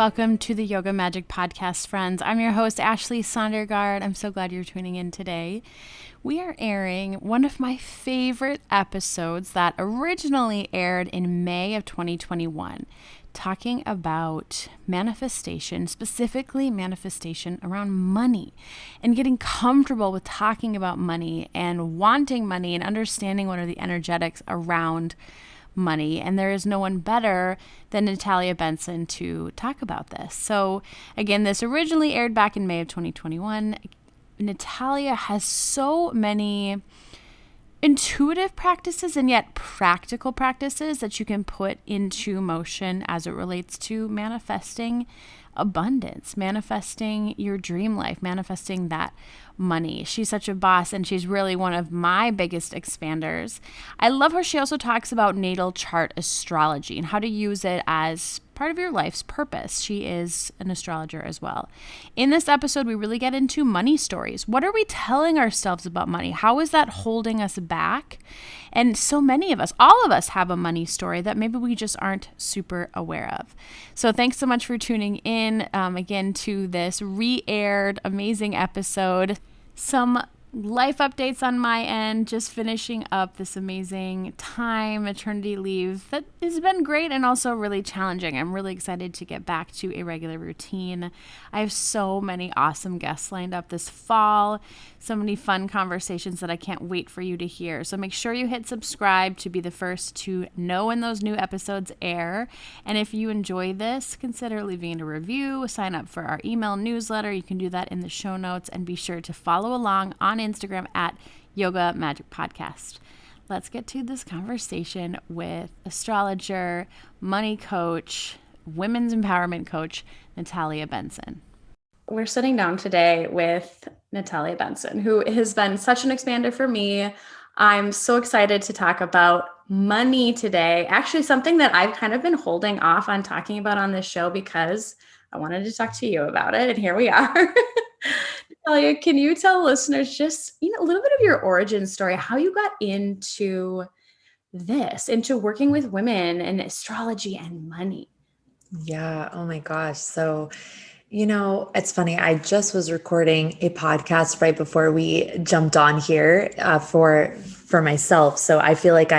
Welcome to the Yoga Magic Podcast, friends. I'm your host, Ashley Sondergaard. I'm so glad you're tuning in today. We are airing one of my favorite episodes that originally aired in May of 2021, talking about manifestation, specifically manifestation around money, and getting comfortable with talking about money and wanting money and understanding what are the energetics around money. And there is no one better than Natalia Benson to talk about this. So again, this originally aired back in May of 2021. Natalia has so many intuitive practices and yet practical practices that you can put into motion as it relates to manifesting abundance, manifesting your dream life, manifesting that money. She's such a boss, and she's really one of my biggest expanders. I love how she also talks about natal chart astrology and how to use it as part of your life's purpose. She is an astrologer as well. In this episode, we really get into money stories. What are we telling ourselves about money? How is that holding us back? And so many of us, all of us, have a money story that maybe we just aren't super aware of. So thanks so much for tuning in again to this re-aired amazing episode. Some life updates on my end, just finishing up this amazing time, maternity leave that has been great and also really challenging. I'm really excited to get back to a regular routine. I have so many awesome guests lined up this fall, so many fun conversations that I can't wait for you to hear. So make sure you hit subscribe to be the first to know when those new episodes air. And if you enjoy this, consider leaving a review, sign up for our email newsletter. You can do that in the show notes, and be sure to follow along on Instagram at Yoga Magic Podcast. Let's get to this conversation with astrologer, money coach, women's empowerment coach, Natalia Benson. We're sitting down today with Natalia Benson, who has been such an expander for me. I'm so excited to talk about money today. Actually, something that I've kind of been holding off on talking about on this show because I wanted to talk to you about it, and here we are. Natalia, can you tell listeners just a little bit of your origin story, how you got into this, into working with women and astrology and money? Yeah. Oh my gosh. So, it's funny. I just was recording a podcast right before we jumped on here for myself. So I feel like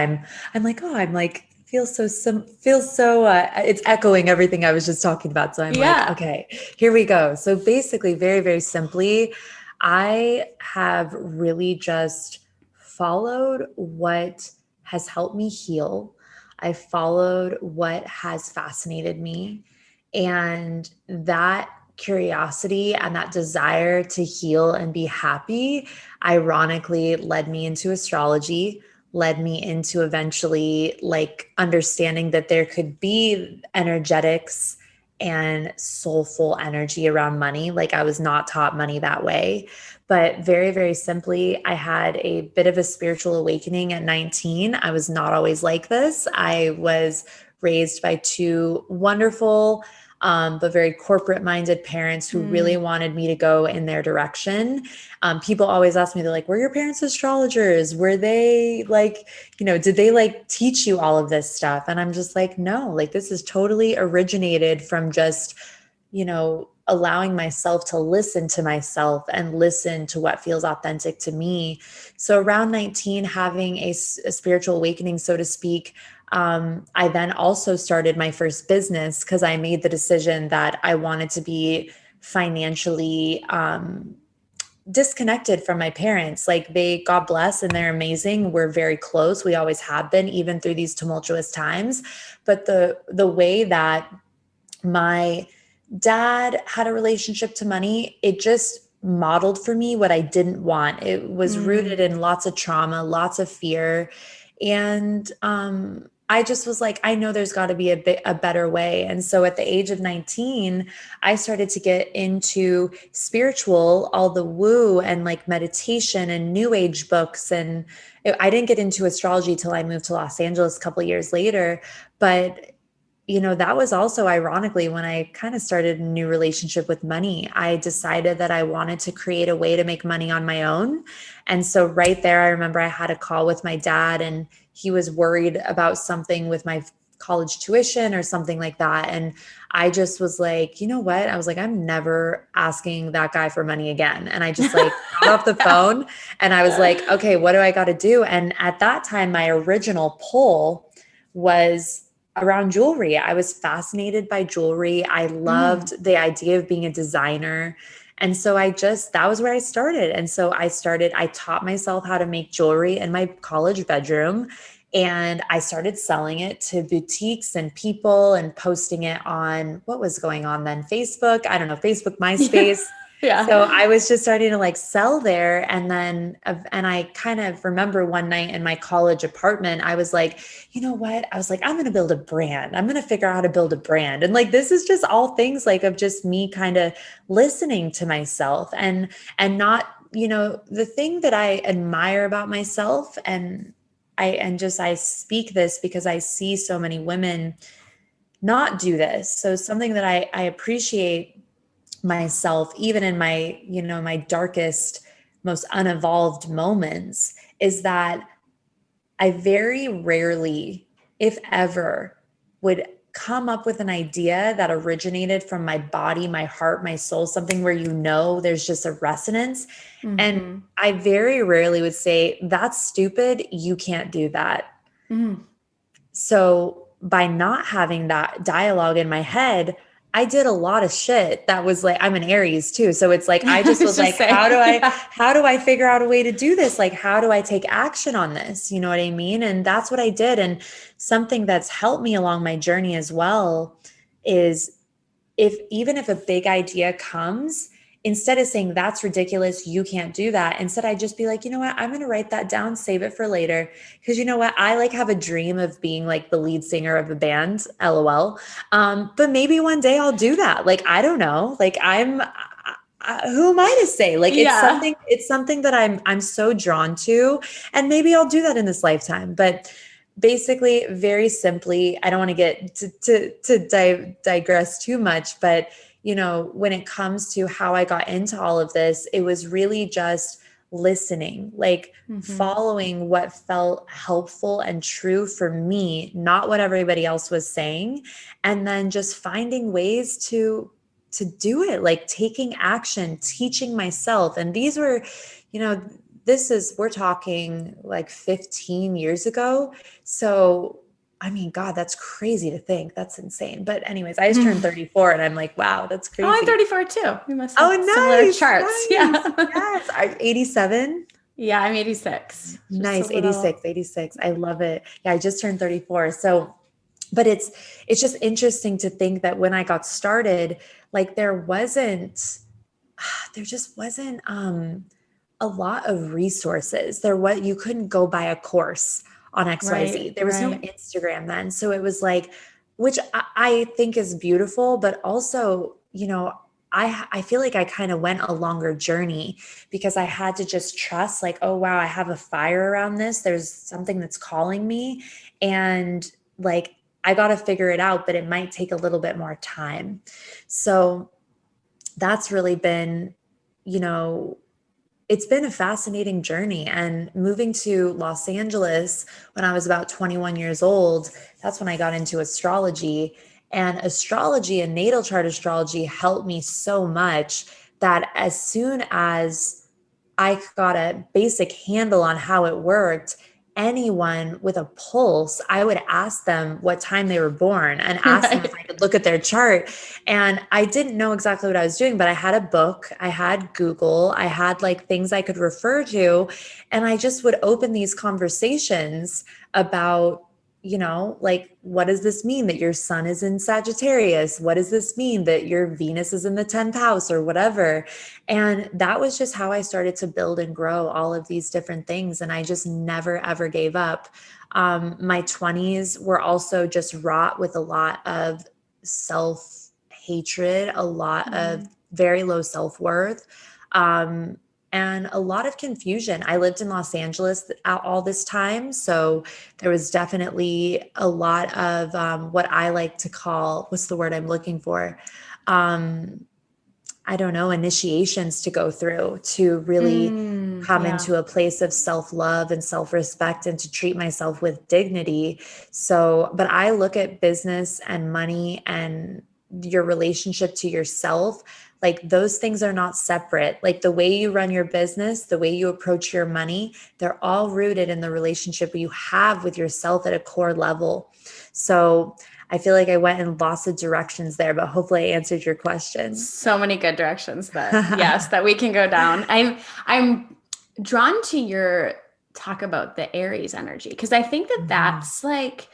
it's echoing everything I was just talking about. So I'm like, okay, here we go. So basically, very, very simply, I have really just followed what has helped me heal. I followed what has fascinated me. And that curiosity and that desire to heal and be happy, ironically, led me into astrology, led me into eventually understanding that there could be energetics and soulful energy around money. I was not taught money that way. But very, very simply, I had a bit of a spiritual awakening at 19. I was not always like this. I was raised by two wonderful, but very corporate-minded parents who really wanted me to go in their direction. People always ask me, they're like, were your parents astrologers? Were they did they teach you all of this stuff? And I'm just like, no, this is totally originated from just, allowing myself to listen to myself and listen to what feels authentic to me. So around 19, having a spiritual awakening, so to speak, I then also started my first business because I made the decision that I wanted to be financially disconnected from my parents. God bless, and they're amazing. We're very close. We always have been, even through these tumultuous times. But the way that my dad had a relationship to money, it just modeled for me what I didn't want. It was rooted in lots of trauma, lots of fear. And I just was like, I know there's got to be a better way. And so at the age of 19, I started to get into spiritual, all the woo and meditation and new age books. And I didn't get into astrology till I moved to Los Angeles a couple of years later. But that was also ironically when I kind of started a new relationship with money. I decided that I wanted to create a way to make money on my own. And so right there, I remember I had a call with my dad, and he was worried about something with my college tuition or something like that. And I just was like, you know what? I was like, I'm never asking that guy for money again. And I just like got off the phone and I was like, okay, what do I got to do? And at that time, my original pull was around jewelry. I was fascinated by jewelry. I loved the idea of being a designer. And so that was where I started. And so I taught myself how to make jewelry in my college bedroom. And I started selling it to boutiques and people and posting it on what was going on then? Facebook. I don't know, Facebook, MySpace. Yeah. So I was just starting to like sell there. And then, and I kind of remember one night in my college apartment, I was like, you know what? I was like, I'm going to build a brand. I'm going to figure out how to build a brand. And like, this is just all things like of just me kind of listening to myself and not, the thing that I admire about myself I speak this because I see so many women not do this. So something that I appreciate myself, even in my, my darkest, most unevolved moments, is that I very rarely, if ever, would come up with an idea that originated from my body, my heart, my soul, something where there's just a resonance. And I very rarely would say, that's stupid. You can't do that. So by not having that dialogue in my head, I did a lot of shit that was like, I'm an Aries too. So it's like, I just was like, how do I figure out a way to do this? Like, how do I take action on this? You know what I mean? And that's what I did. And something that's helped me along my journey as well is even if a big idea comes, instead of saying that's ridiculous, you can't do that, instead I just be like, you know what, I'm going to write that down, save it for later. Because you know what, I like have a dream of being like the lead singer of a band, LOL. But maybe one day I'll do that. Like, I don't know. Like who am I to say? Like, it's something that I'm so drawn to, and maybe I'll do that in this lifetime. But basically, very simply, I don't want to get to digress too much, but when it comes to how I got into all of this, it was really just listening, like following what felt helpful and true for me, not what everybody else was saying, and then just finding ways to do it, like taking action, teaching myself. And these were, we're talking like 15 years ago. So, I mean, God, that's crazy to think. That's insane. But anyways, I just turned 34 and I'm like, wow, that's crazy. Oh, I'm 34 too. We must have nice, similar charts. Nice. Yeah. Yes. I'm 87. Yeah, I'm 86. Nice. 86. I love it. Yeah, I just turned 34. So, but it's just interesting to think that when I got started, like there just wasn't a lot of resources. You couldn't go buy a course on XYZ. Right, there was no Instagram then. So it was like, which I think is beautiful, but also, I feel like I kind of went a longer journey because I had to just trust like, oh, wow, I have a fire around this. There's something that's calling me. And like, I got to figure it out, but it might take a little bit more time. So that's really been, it's been a fascinating journey. And moving to Los Angeles when I was about 21 years old, that's when I got into astrology. And astrology and natal chart astrology helped me so much that as soon as I got a basic handle on how it worked, anyone with a pulse, I would ask them what time they were born and ask them if I could look at their chart. And I didn't know exactly what I was doing, but I had a book, I had Google, I had like things I could refer to. And I just would open these conversations about, like, what does this mean that your sun is in Sagittarius? What does this mean that your Venus is in the 10th house or whatever? And that was just how I started to build and grow all of these different things. And I just never, ever gave up. My 20s were also just wrought with a lot of self-hatred, a lot of very low self-worth. And a lot of confusion. I lived in Los Angeles all this time. So there was definitely a lot of what I like to call, what's the word I'm looking for? I don't know, initiations to go through to really come into a place of self-love and self-respect and to treat myself with dignity. So, but I look at business and money and your relationship to yourself, like those things are not separate. Like the way you run your business, the way you approach your money, they're all rooted in the relationship you have with yourself at a core level. So I feel like I went in lots of directions there, but hopefully I answered your question. So many good directions that, yes, that we can go down. I'm drawn to your talk about the Aries energy, because I think that that's like,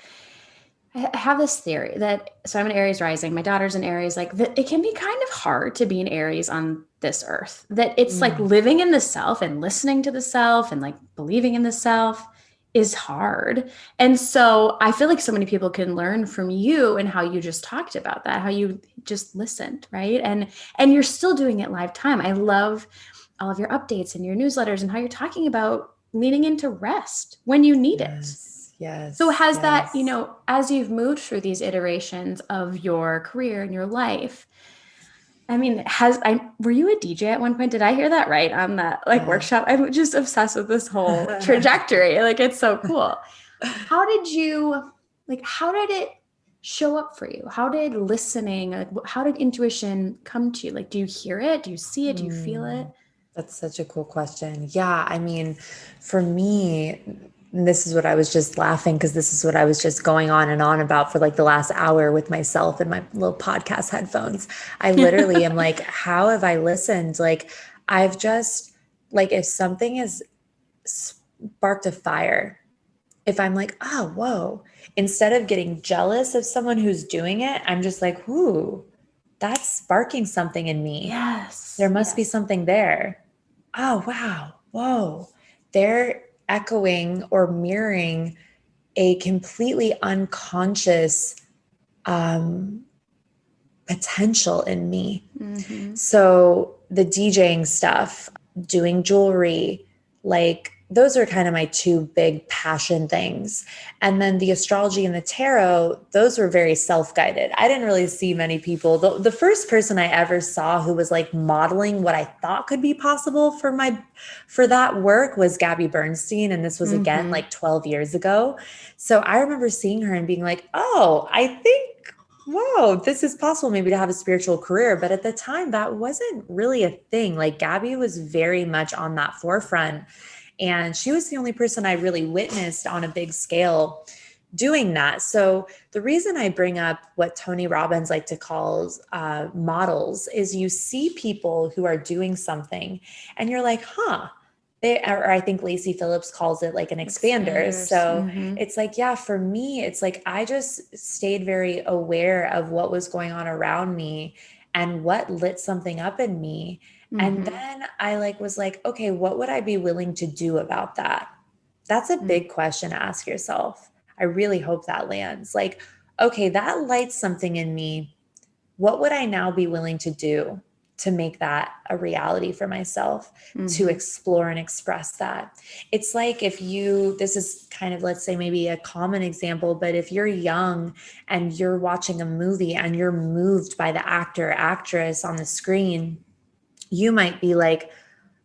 I have this theory that, so I'm an Aries rising, my daughter's an Aries, like that it can be kind of hard to be an Aries on this earth, that it's like living in the self and listening to the self and like believing in the self is hard. And so I feel like so many people can learn from you and how you just talked about that, how you just listened, right? And you're still doing it live time. I love all of your updates and your newsletters and how you're talking about leaning into rest when you need it. Yes. So has that, you know, as you've moved through these iterations of your career and your life, I mean, were you a DJ at one point? Did I hear that right on that workshop? I'm just obsessed with this whole trajectory. Like, it's so cool. How did it show up for you? How did listening, how did intuition come to you? Like, do you hear it? Do you see it? Do you feel it? That's such a cool question. Yeah. I mean, for me, this is what I was just laughing because this is what I was just going on and on about for like the last hour with myself and my little podcast headphones. I literally am like, how have I listened? Like, I've just, like, if something has sparked a fire, if I'm like, oh, whoa, instead of getting jealous of someone who's doing it, I'm just like, ooh, that's sparking something in me. Yes. There must be something there. Oh, wow. Whoa. They're echoing or mirroring a completely unconscious potential in me. So the DJing stuff, doing jewelry, like those are kind of my two big passion things. And then the astrology and the tarot, those were very self-guided. I didn't really see many people. The first person I ever saw who was like modeling what I thought could be possible for that work was Gabby Bernstein. And this was again like 12 years ago. So I remember seeing her and being like, oh, I think, whoa, this is possible maybe to have a spiritual career. But at the time, that wasn't really a thing. Like Gabby was very much on that forefront. And she was the only person I really witnessed on a big scale doing that. So the reason I bring up what Tony Robbins like to call models is you see people who are doing something and you're like, huh. Or I think Lacey Phillips calls it like an expander. So it's like, yeah, for me, it's like, I just stayed very aware of what was going on around me and what lit something up in me. And then I was like, okay, what would I be willing to do about that? That's a big question to ask yourself. I really hope that lands. Like, okay, that lights something in me. What would I now be willing to do to make that a reality for myself, to explore and express that? It's like this is kind of, let's say maybe a common example, but if you're young and you're watching a movie and you're moved by the actor, actress on the screen, you might be like,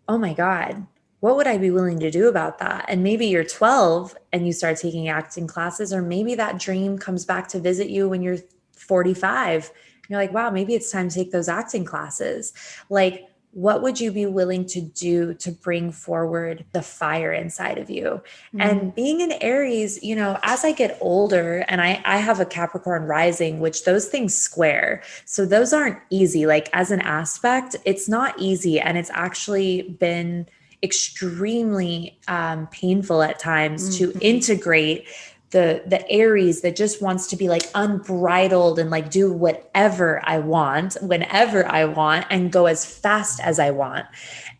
oh my God, what would I be willing to do about that? And maybe you're 12 and you start taking acting classes, or maybe that dream comes back to visit you when you're 45. You're like, wow, maybe it's time to take those acting classes. Like, what would you be willing to do to bring forward the fire inside of you? And being an Aries, you know, as I get older, and I have a Capricorn rising, which those things square. So those aren't easy. Like as an aspect, it's not easy. And it's actually been extremely painful at times to integrate the Aries that just wants to be like unbridled and like do whatever I want, whenever I want, and go as fast as I want.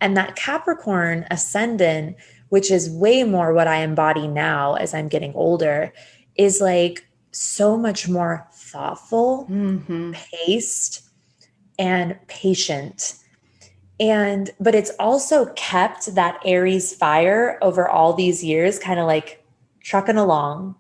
And that Capricorn ascendant, which is way more what I embody now as I'm getting older, is like so much more thoughtful, paced, and patient. But it's also kept that Aries fire over all these years, kind of like trucking along.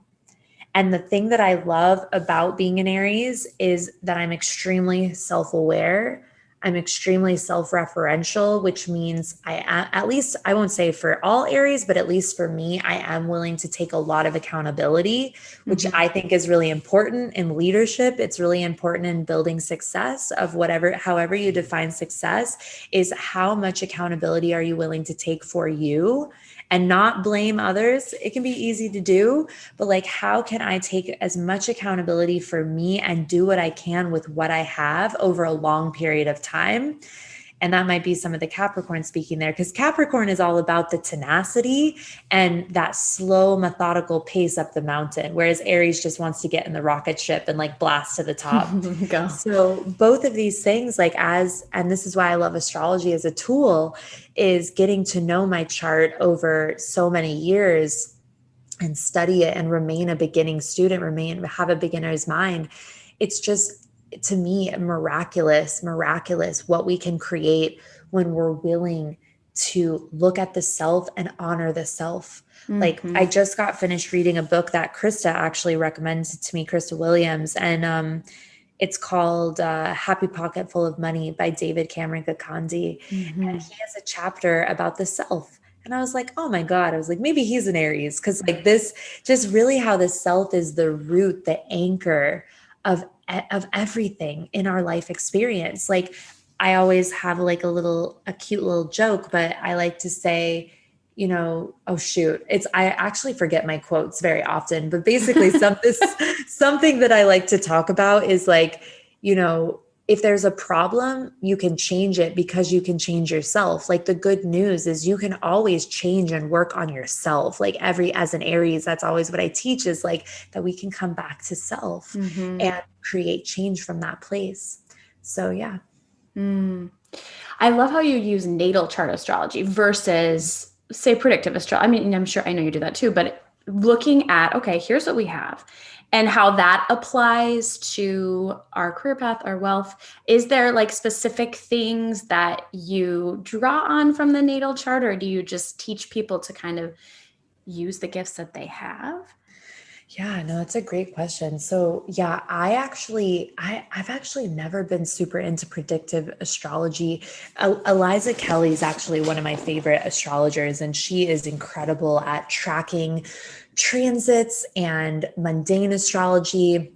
And the thing that I love about being an Aries is that I'm extremely self-aware. I'm extremely self-referential, which means at least I won't say for all areas, but at least for me, I am willing to take a lot of accountability, which I think is really important in leadership. It's really important in building success of however you define success, is how much accountability are you willing to take for you and not blame others. It can be easy to do, but like, how can I take as much accountability for me and do what I can with what I have over a long period of time? And that might be some of the Capricorn speaking there, because Capricorn is all about the tenacity and that slow, methodical pace up the mountain, whereas Aries just wants to get in the rocket ship and like blast to the top. Go. So both of these things, and this is why I love astrology as a tool, is getting to know my chart over so many years and study it and remain a beginning student, have a beginner's mind. It's just, to me, miraculous what we can create when we're willing to look at the self and honor the self. Like, I just got finished reading a book that Krista actually recommended to me, Krista Williams, and it's called Happy Pocket Full of Money by David Cameron Kakandi. And he has a chapter about the self. And I was like, oh my God, I was like, maybe he's an Aries. Cause like this, just really how the self is the root, the anchor of everything in our life experience. Like, I always have like a cute little joke, but I like to say, oh shoot, I actually forget my quotes very often, but basically something that I like to talk about is like, if there's a problem, you can change it because you can change yourself. Like, the good news is you can always change and work on yourself. Like, as an Aries, that's always what I teach, is like that we can come back to self and create change from that place. So yeah. I love how you use natal chart astrology versus, say, predictive astrology. I mean, I know you do that too, but looking at, okay, here's what we have and how that applies to our career path, our wealth. Is there like specific things that you draw on from the natal chart, or do you just teach people to kind of use the gifts that they have? Yeah, no, that's a great question. So yeah, I've actually never been super into predictive astrology. Eliza Kelly is actually one of my favorite astrologers, and she is incredible at tracking transits and mundane astrology,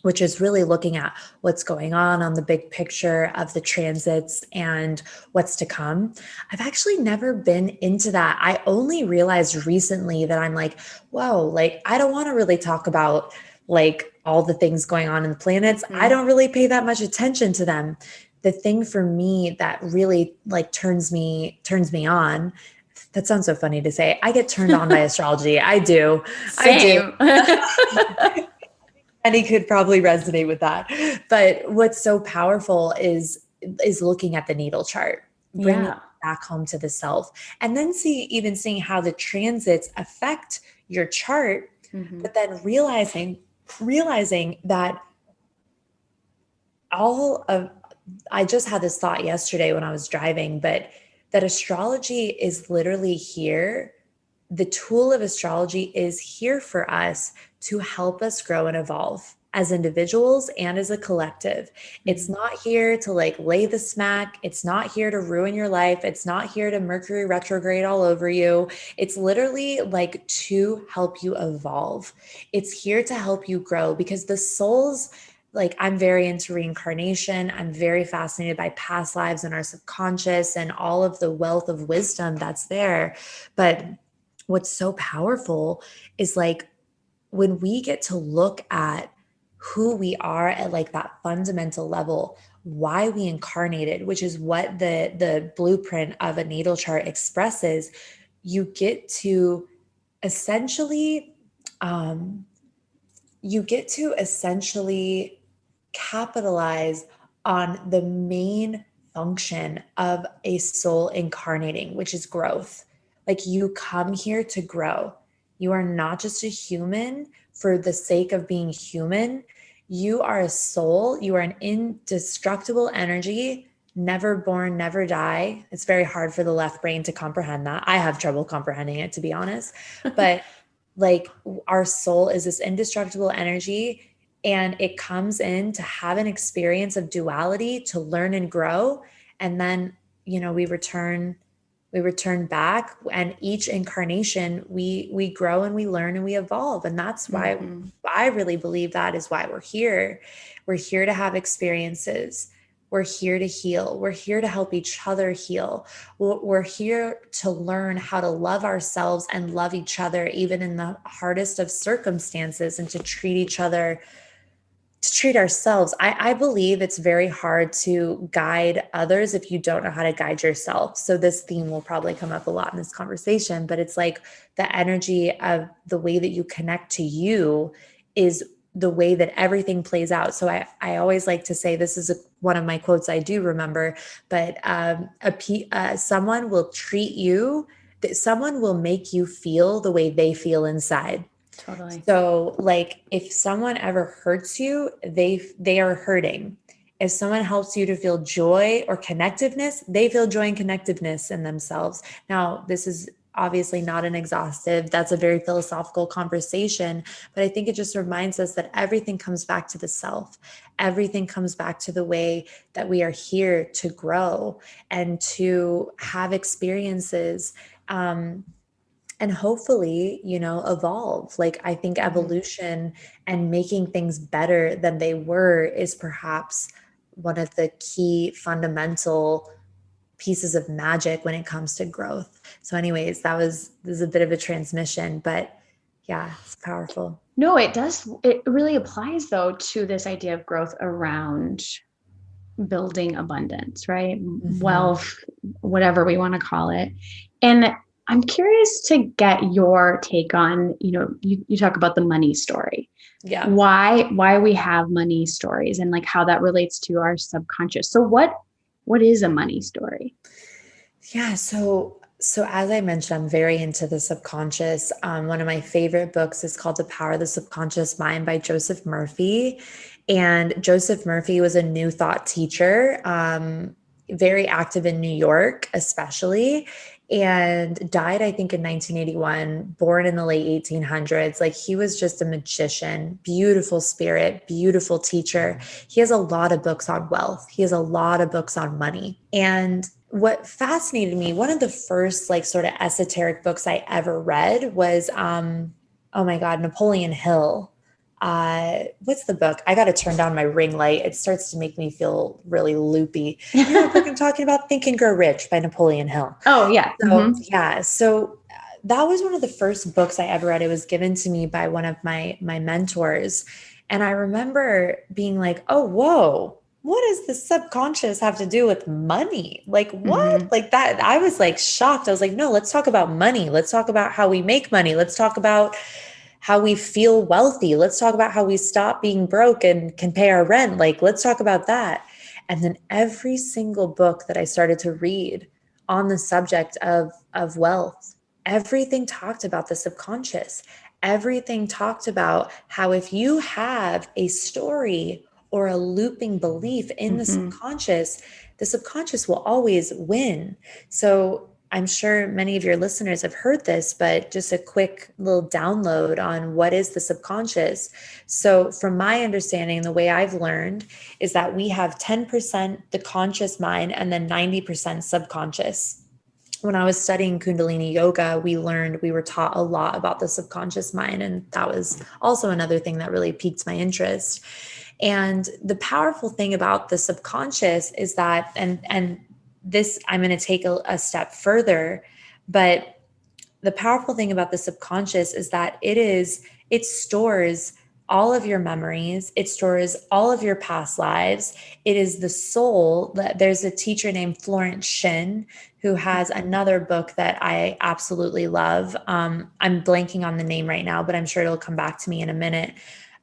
which is really looking at what's going on the big picture of the transits and what's to come. I've actually never been into that. I only realized recently that I'm like, whoa, like, I don't want to really talk about like all the things going on in the planets. I don't really pay that much attention to them. The thing for me that really like turns me on, that sounds so funny to say, I get turned on by astrology. I do. Same. I do. And he could probably resonate with that. But what's so powerful is looking at the natal chart, bringing it back home to the self, and then seeing how the transits affect your chart, but then realizing that I just had this thought yesterday when I was driving, but that astrology is literally here. The tool of astrology is here for us to help us grow and evolve as individuals and as a collective. It's not here to like lay the smack. It's not here to ruin your life. It's not here to Mercury retrograde all over you. It's literally like to help you evolve. It's here to help you grow, because the soul's, like, I'm very into reincarnation. I'm very fascinated by past lives and our subconscious and all of the wealth of wisdom that's there. But what's so powerful is like when we get to look at who we are at like that fundamental level, why we incarnated, which is what the blueprint of a natal chart expresses, you get to essentially capitalize on the main function of a soul incarnating, which is growth. Like, you come here to grow. You are not just a human for the sake of being human. You are a soul. You are an indestructible energy, never born, never die. It's very hard for the left brain to comprehend that. I have trouble comprehending it, to be honest. But like, our soul is this indestructible energy. And it comes in to have an experience of duality, to learn and grow. And then, we return back, and each incarnation we grow and we learn and we evolve. And that's why I really believe that is why we're here. We're here to have experiences. We're here to heal. We're here to help each other heal. We're here to learn how to love ourselves and love each other, even in the hardest of circumstances, and to treat ourselves. I believe it's very hard to guide others if you don't know how to guide yourself. So this theme will probably come up a lot in this conversation, but it's like the energy of the way that you connect to you is the way that everything plays out. So I always like to say, this is one of my quotes I do remember, but someone will treat you, that someone will make you feel the way they feel inside. Totally. So like if someone ever hurts you, they are hurting. If someone helps you to feel joy or connectiveness, they feel joy and connectiveness in themselves. Now, this is obviously not an exhaustive, that's a very philosophical conversation, but I think it just reminds us that everything comes back to the self. Everything comes back to the way that we are here to grow and to have experiences. And hopefully, evolve. Like, I think evolution and making things better than they were is perhaps one of the key fundamental pieces of magic when it comes to growth. So anyways, this is a bit of a transmission, but yeah, it's powerful. No, it does. It really applies though to this idea of growth around building abundance, right? Wealth, whatever we want to call it. And I'm curious to get your take on, you talk about the money story. Yeah. Why we have money stories and like how that relates to our subconscious. So what is a money story? Yeah. So as I mentioned, I'm very into the subconscious. One of my favorite books is called The Power of the Subconscious Mind by Joseph Murphy. And Joseph Murphy was a New Thought teacher, very active in New York, especially, and died, I think, in 1981, born in the late 1800s. Like, he was just a magician, beautiful spirit, beautiful teacher. He has a lot of books on wealth. He has a lot of books on money. And what fascinated me, one of the first like sort of esoteric books I ever read was, oh my God, Napoleon Hill. What's the book? I got to turn down my ring light. It starts to make me feel really loopy. You know what book I'm talking about? Think and Grow Rich by Napoleon Hill. Oh yeah. So yeah. So that was one of the first books I ever read. It was given to me by one of my mentors. And I remember being like, oh, whoa, what does the subconscious have to do with money? Like, what? Like that. I was like shocked. I was like, no, let's talk about money. Let's talk about how we make money. Let's talk about how we feel wealthy. Let's talk about how we stop being broke and can pay our rent. Like, let's talk about that. And then every single book that I started to read on the subject of wealth, everything talked about the subconscious. Everything talked about how if you have a story or a looping belief in the subconscious will always win. So I'm sure many of your listeners have heard this, but just a quick little download on what is the subconscious. So from my understanding, the way I've learned is that we have 10% the conscious mind and then 90% subconscious. When I was studying Kundalini yoga, we were taught a lot about the subconscious mind. And that was also another thing that really piqued my interest. And the powerful thing about the subconscious is that, and this, I'm going to take a step further, but the powerful thing about the subconscious is that it stores all of your memories. It stores all of your past lives. It is the soul. There's a teacher named Florence Shin who has another book that I absolutely love. I'm blanking on the name right now, but I'm sure it'll come back to me in a minute.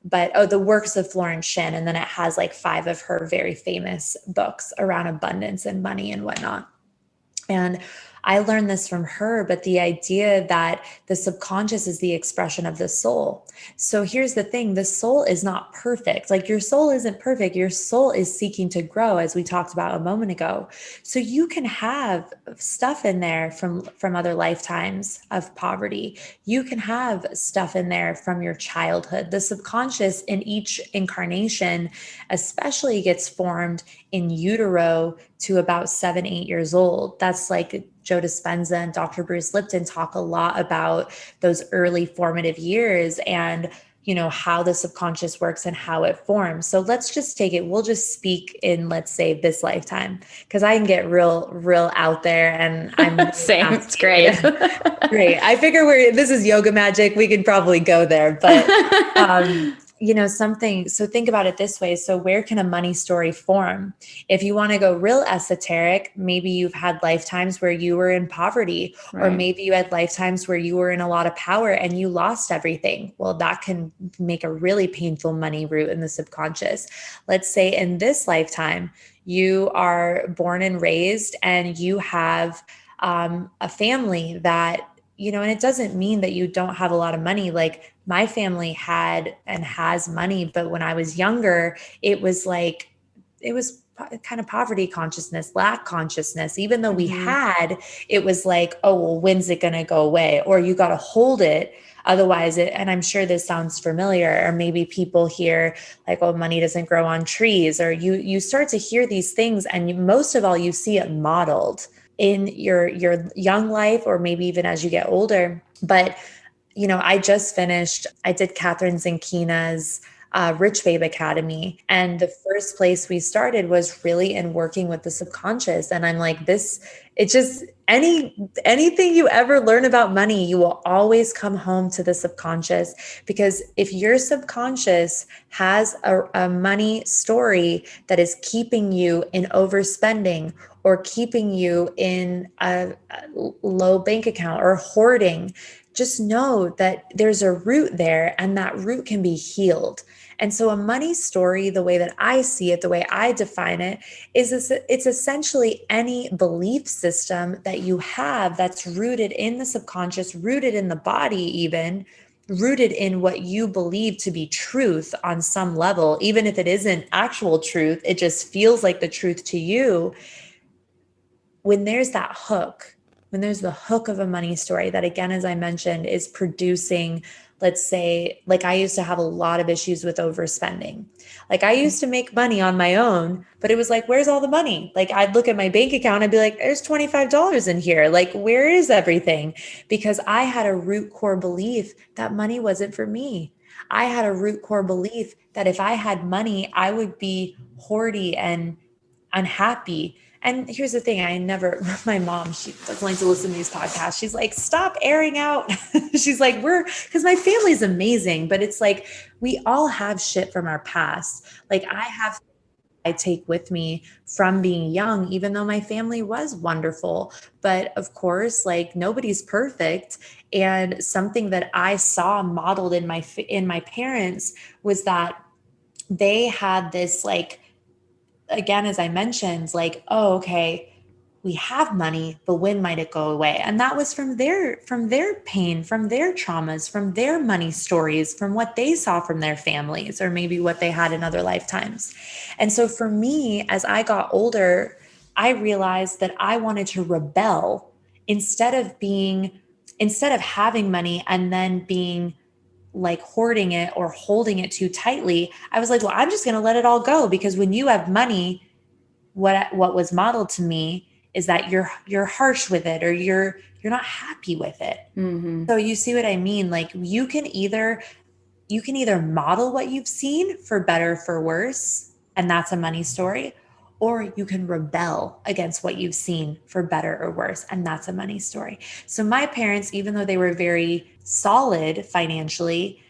But the works of Florence Shin, and then it has like 5 of her very famous books around abundance and money and whatnot. And I learned this from her, but the idea that the subconscious is the expression of the soul. So here's the thing, the soul is not perfect. Like your soul isn't perfect. Your soul is seeking to grow, as we talked about a moment ago. So you can have stuff in there from other lifetimes of poverty. You can have stuff in there from your childhood. The subconscious in each incarnation especially gets formed in utero to about 7, 8 years old. That's like Joe Dispenza and Dr. Bruce Lipton talk a lot about those early formative years and how the subconscious works and how it forms. So let's just take it. We'll just speak in, let's say, this lifetime, because I can get real out there, and I'm same. It's great. Great. I figure this is yoga magic. We could probably go there, but something. So think about it this way. So where can a money story form? If you want to go real esoteric, maybe you've had lifetimes where you were in poverty, or maybe you had lifetimes where you were in a lot of power and you lost everything. Well, that can make a really painful money root in the subconscious. Let's say in this lifetime, you are born and raised and you have a family that, and it doesn't mean that you don't have a lot of money. Like my family had and has money, but when I was younger, it was kind of poverty consciousness, lack consciousness. Even though we had, it was like, oh, well, when's it going to go away? Or you got to hold it. Otherwise and I'm sure this sounds familiar, or maybe people hear like, oh, money doesn't grow on trees, or you start to hear these things. And most of all, you see it modeled in your young life, or maybe even as you get older. But, I did Catherine Zankina's Rich Babe Academy. And the first place we started was really in working with the subconscious. And I'm like, anything you ever learn about money, you will always come home to the subconscious. Because if your subconscious has a money story that is keeping you in overspending, or keeping you in a low bank account, or hoarding, just know that there's a root there, and that root can be healed. And so a money story, the way that I see it, the way I define it, is it's essentially any belief system that you have that's rooted in the subconscious, rooted in the body, even rooted in what you believe to be truth on some level. Even if it isn't actual truth, it just feels like the truth to you. When there's that hook, when there's the hook of a money story that, again, as I mentioned, is producing, let's say, like I used to have a lot of issues with overspending. Like I used to make money on my own, but it was like, where's all the money? Like I'd look at my bank account and be like, there's $25 in here. Like, where is everything? Because I had a root core belief that money wasn't for me. I had a root core belief that if I had money, I would be hoardy and unhappy. And here's the thing, my mom, she doesn't like to listen to these podcasts. She's like, stop airing out. She's like, because my family's amazing, but it's like, we all have shit from our past. Like I take with me from being young, even though my family was wonderful. But of course, like nobody's perfect. And something that I saw modeled in my parents was that they had this, like, again, as I mentioned, like, oh, okay, we have money, but when might it go away? And that was from their pain, from their traumas, from their money stories, from what they saw from their families, or maybe what they had in other lifetimes. And so for me, as I got older, I realized that I wanted to rebel instead of having money and then being like hoarding it or holding it too tightly. I was like, well, I'm just going to let it all go, because when you have money, what was modeled to me is that you're harsh with it, or you're not happy with it. So you see what I mean? Like you can either model what you've seen for better, for worse, and that's a money story, or you can rebel against what you've seen for better or worse, and that's a money story. So my parents, even though they were very solid financially,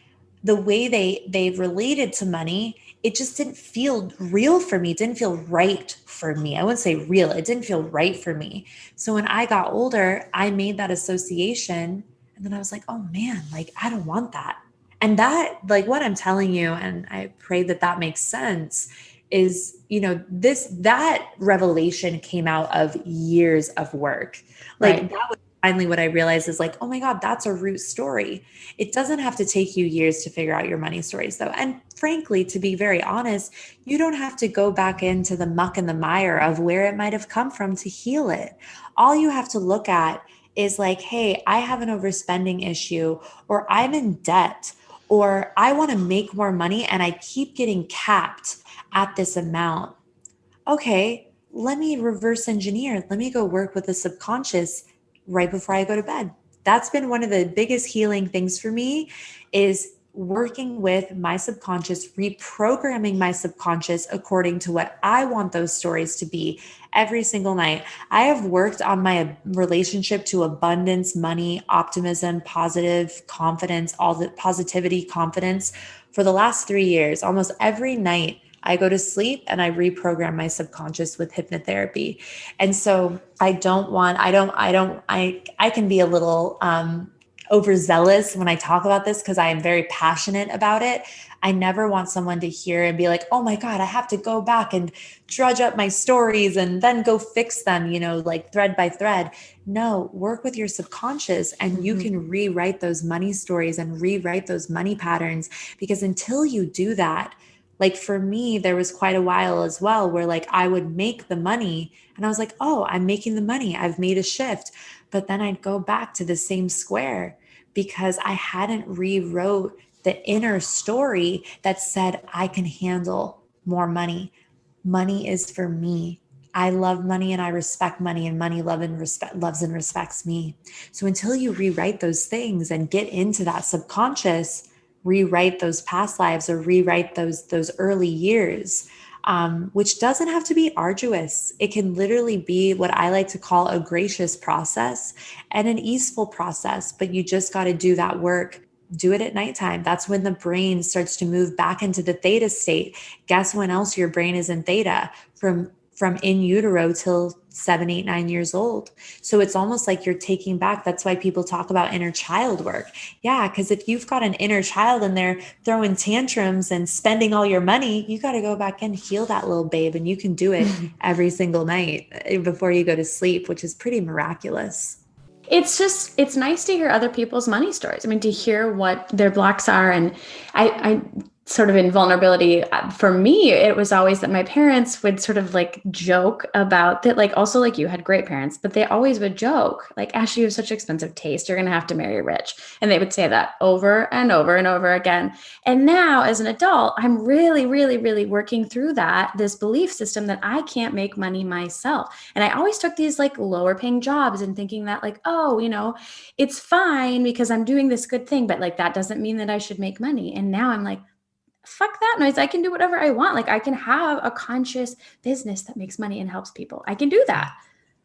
the way they related to money, it just didn't feel real for me. It didn't feel right for me. I wouldn't say real. It didn't feel right for me. So when I got older, I made that association, and then I was like, oh man, like I don't want that. And that, like what I'm telling you, and I pray that makes sense, is, that revelation came out of years of work. Like that was finally what I realized is like, oh my God, that's a root story. It doesn't have to take you years to figure out your money stories though. And frankly, to be very honest, you don't have to go back into the muck and the mire of where it might have come from to heal it. All you have to look at is like, hey, I have an overspending issue, or I'm in debt, or I want to make more money and I keep getting capped at this amount. Okay, let me reverse engineer. Let me go work with the subconscious right before I go to bed. That's been one of the biggest healing things for me, is working with my subconscious, reprogramming my subconscious according to what I want those stories to be every single night. I have worked on my relationship to abundance, money, optimism, positive confidence, all the positivity, confidence for the last 3 years. Almost every night I go to sleep and I reprogram my subconscious with hypnotherapy. And so I can be a little overzealous when I talk about this because I am very passionate about it. I never want someone to hear and be like, oh my God, I have to go back and drudge up my stories and then go fix them, like thread by thread. No, work with your subconscious and you can rewrite those money stories and rewrite those money patterns, because until you do that, like for me, there was quite a while as well where like I would make the money and I was like, oh, I'm making the money. I've made a shift. But then I'd go back to the same square because I hadn't rewrote the inner story that said I can handle more money. Money is for me. I love money and I respect money, and money loves and respects me. So until you rewrite those things and get into that subconscious, rewrite those past lives or rewrite those early years, which doesn't have to be arduous. It can literally be what I like to call a gracious process and an easeful process, but you just got to do that work. Do it at nighttime. That's when the brain starts to move back into the theta state. Guess when else your brain is in theta? From in utero till 7, 8, 9 years old. So it's almost like you're taking back. That's why people talk about inner child work. Yeah, because if you've got an inner child and they're throwing tantrums and spending all your money, you got to go back and heal that little babe. And you can do it every single night before you go to sleep, which is pretty miraculous. It's nice to hear other people's money stories. I mean, to hear what their blocks are. And I sort of in vulnerability, for me, it was always that my parents would sort of like joke about that. Like also like you had great parents, but they always would joke like, Ashley, you have such expensive taste. You're going to have to marry rich. And they would say that over and over and over again. And now as an adult, I'm really, really, really working through this belief system that I can't make money myself. And I always took these like lower paying jobs and thinking that like, oh, it's fine because I'm doing this good thing, but like, that doesn't mean that I should make money. And now I'm like, fuck that noise. I can do whatever I want. Like I can have a conscious business that makes money and helps people. I can do that.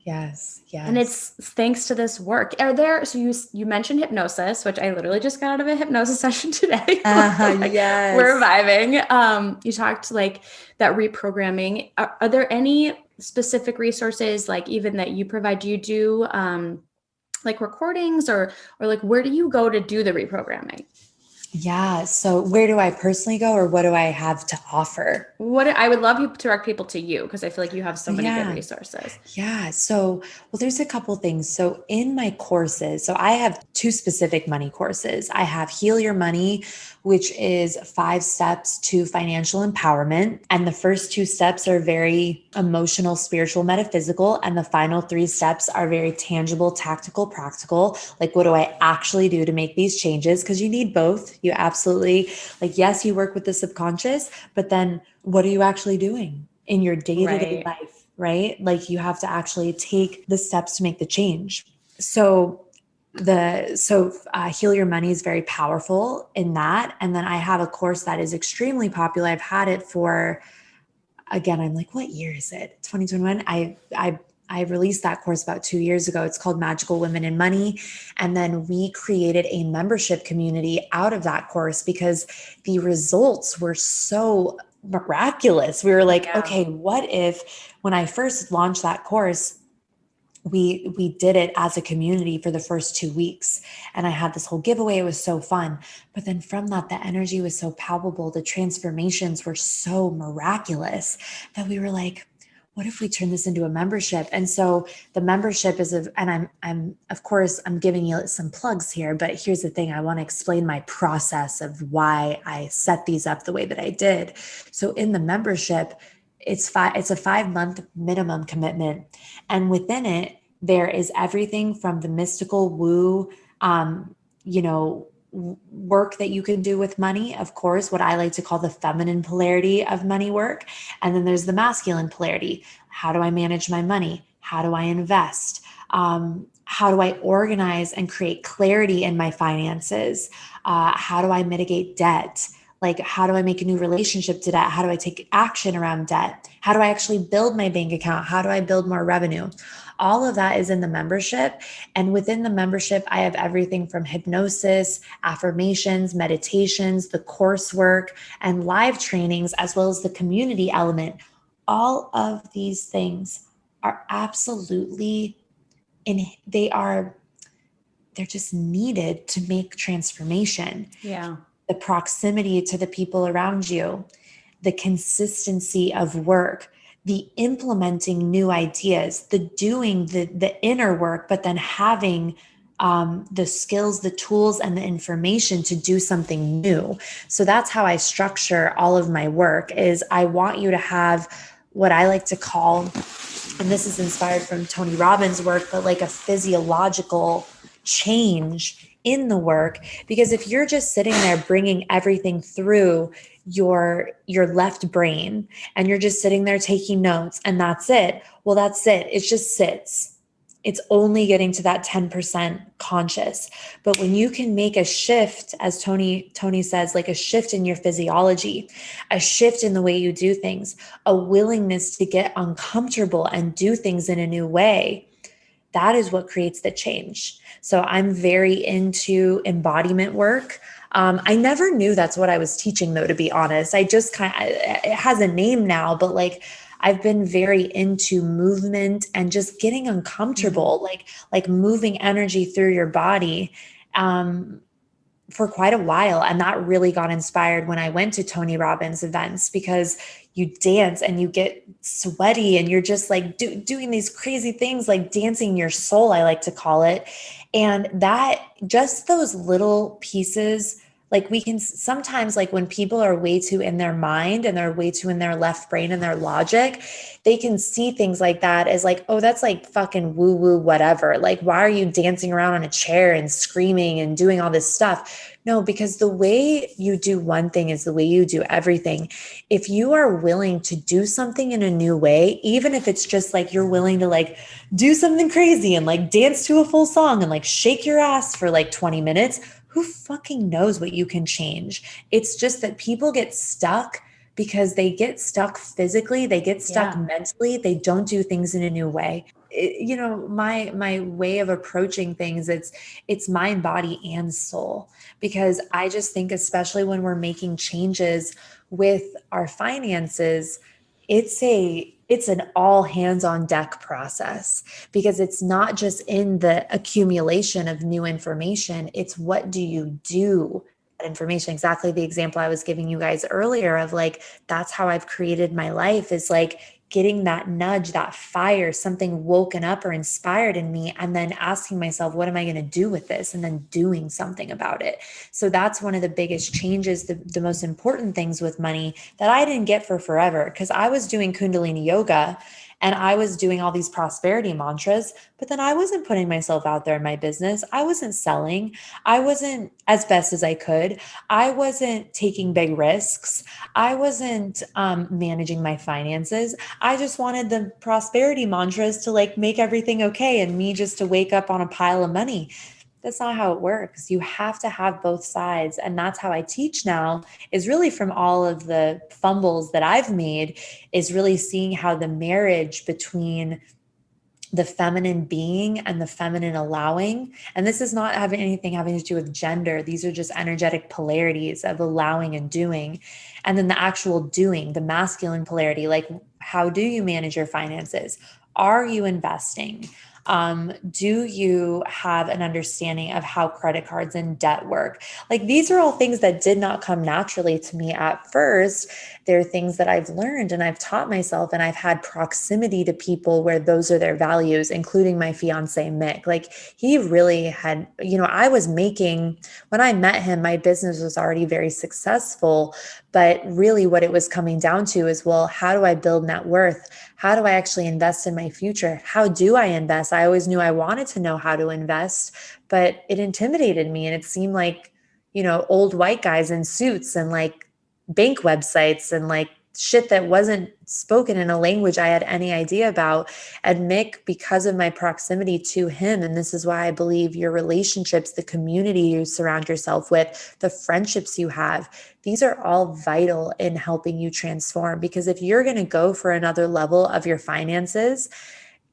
Yes. And it's thanks to this work. So you mentioned hypnosis, which I literally just got out of a hypnosis session today. Yes. We're vibing. You talked like that reprogramming. Are there any specific resources like even that you provide? Do you do like recordings or like where do you go to do the reprogramming? Yeah. So where do I personally go, or what do I have to offer? I would love you to direct people to you because I feel like you have so many good resources. Yeah. So, well, there's a couple things. So in my courses, so I have 2 specific money courses. I have Heal Your Money, which is 5 steps to financial empowerment. And the first 2 steps are very emotional, spiritual, metaphysical. And the final 3 steps are very tangible, tactical, practical. Like, what do I actually do to make these changes? Because you need both. You absolutely, like, yes, you work with the subconscious, but then what are you actually doing in your day-to-day life, right? Like you have to actually take the steps to make the change. So Heal Your Money is very powerful in that. And then I have a course that is extremely popular. I've had it for, again, I'm like, what year is it? 2021. I released that course about 2 years ago. It's called Magical Women in Money. And then we created a membership community out of that course because the results were so miraculous. We were like, okay, what if when I first launched that course, we did it as a community for the first 2 weeks, and I had this whole giveaway. It was so fun. But then from that, the energy was so palpable. The transformations were so miraculous that we were like, what if we turn this into a membership? And so the membership is and I'm of course I'm giving you some plugs here, but here's the thing. I want to explain my process of why I set these up the way that I did. So in the membership, it's a 5-month minimum commitment. And within it, there is everything from the mystical woo, you know, work that you can do with money, of course, what I like to call the feminine polarity of money work. And then there's the masculine polarity. How do I manage my money? How do I invest? How do I organize and create clarity in my finances? How do I mitigate debt? Like, how do I make a new relationship to debt? How do I take action around debt? How do I actually build my bank account? How do I build more revenue? All of that is in the membership. And within the membership, I have everything from hypnosis, affirmations, meditations, the coursework, and live trainings, as well as the community element. All of these things are absolutely they're just needed to make transformation. Yeah. The proximity to the people around you, the consistency of work, the implementing new ideas, the doing the inner work, but then having the skills, the tools, and the information to do something new. So that's how I structure all of my work. Is I want you to have what I like to call, and this is inspired from Tony Robbins' work, but like a physiological change in the work. Because if you're just sitting there bringing everything through your left brain and you're just sitting there taking notes and that's it, well, that's it. It just sits. It's only getting to that 10% conscious. But when you can make a shift, as Tony says, like a shift in your physiology, a shift in the way you do things, a willingness to get uncomfortable and do things in a new way, that is what creates the change. So I'm very into embodiment work. I never knew that's what I was teaching, though, to be honest. I just it has a name now, but like I've been very into movement and just getting uncomfortable, like moving energy through your body. For quite a while. And that really got inspired when I went to Tony Robbins events, because you dance and you get sweaty and you're just like doing these crazy things, like dancing your soul, I like to call it. And that, just those little pieces, like we can sometimes, like when people are way too in their mind and they're way too in their left brain and their logic, they can see things like that as like, oh, that's like fucking woo woo, whatever. Like, why are you dancing around on a chair and screaming and doing all this stuff? No, because the way you do one thing is the way you do everything. If you are willing to do something in a new way, even if it's just like you're willing to like do something crazy and like dance to a full song and like shake your ass for like 20 minutes, who fucking knows what you can change? It's just that people get stuck because they get stuck physically, they get stuck mentally, they don't do things in a new way. My way of approaching things, it's mind, body, and soul. Because I just think, especially when we're making changes with our finances, it's an all hands on deck process, because it's not just in the accumulation of new information. It's what do you do with that information? Exactly the example I was giving you guys earlier of like, that's how I've created my life, is like getting that nudge, that fire, something woken up or inspired in me, and then asking myself, what am I going to do with this? And then doing something about it. So that's one of the biggest changes, the most important things with money that I didn't get for forever, because I was doing Kundalini yoga and I was doing all these prosperity mantras, but then I wasn't putting myself out there in my business. I wasn't selling. I wasn't, as best as I could. I wasn't taking big risks. I wasn't managing my finances. I just wanted the prosperity mantras to like make everything okay and me just to wake up on a pile of money. That's not how it works. You have to have both sides. And that's how I teach now, is really from all of the fumbles that I've made, is really seeing how the marriage between the feminine being and the feminine allowing, and this is not having anything having to do with gender. These are just energetic polarities of allowing and doing. And then the actual doing, the masculine polarity, like how do you manage your finances? Are you investing? Do you have an understanding of how credit cards and debt work? Like, these are all things that did not come naturally to me at first. They're things that I've learned and I've taught myself, and I've had proximity to people where those are their values, including my fiance, Mick. Like, he really had, I was making, when I met him, my business was already very successful. But really, what it was coming down to is, well, how do I build net worth? How do I actually invest in my future? How do I invest? I always knew I wanted to know how to invest, but it intimidated me. And it seemed like, old white guys in suits and like bank websites and like shit that wasn't spoken in a language I had any idea about. And Mick, because of my proximity to him, and this is why I believe your relationships, the community you surround yourself with, the friendships you have, these are all vital in helping you transform. Because if you're going to go for another level of your finances,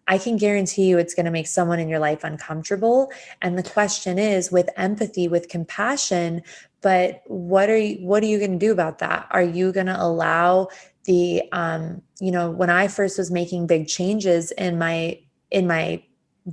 I can guarantee you it's going to make someone in your life uncomfortable. And the question is, with empathy, with compassion, but what are you going to do about that? Are you going to allow the, when I first was making big changes in my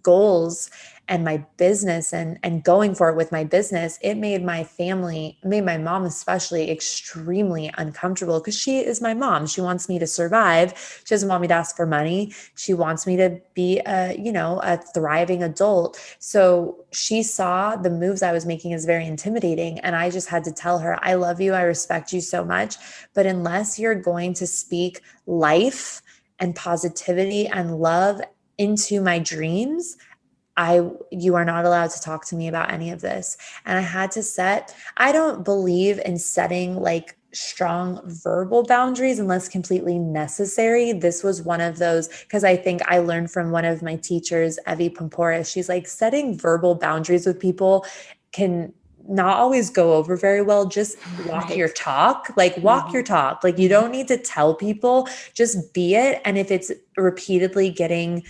goals and my business and going for it with my business, it made my family, made my mom especially, extremely uncomfortable, because she is my mom. She wants me to survive. She doesn't want me to ask for money. She wants me to be a thriving adult. So she saw the moves I was making as very intimidating. And I just had to tell her, I love you. I respect you so much. But unless you're going to speak life and positivity and love into my dreams, you are not allowed to talk to me about any of this. And I don't believe in setting like strong verbal boundaries unless completely necessary. This was one of those, because I think I learned from one of my teachers, Evie Pomporis. She's like, setting verbal boundaries with people can not always go over very well. Just walk your talk, walk your talk. Like, you don't need to tell people, just be it. And if it's repeatedly getting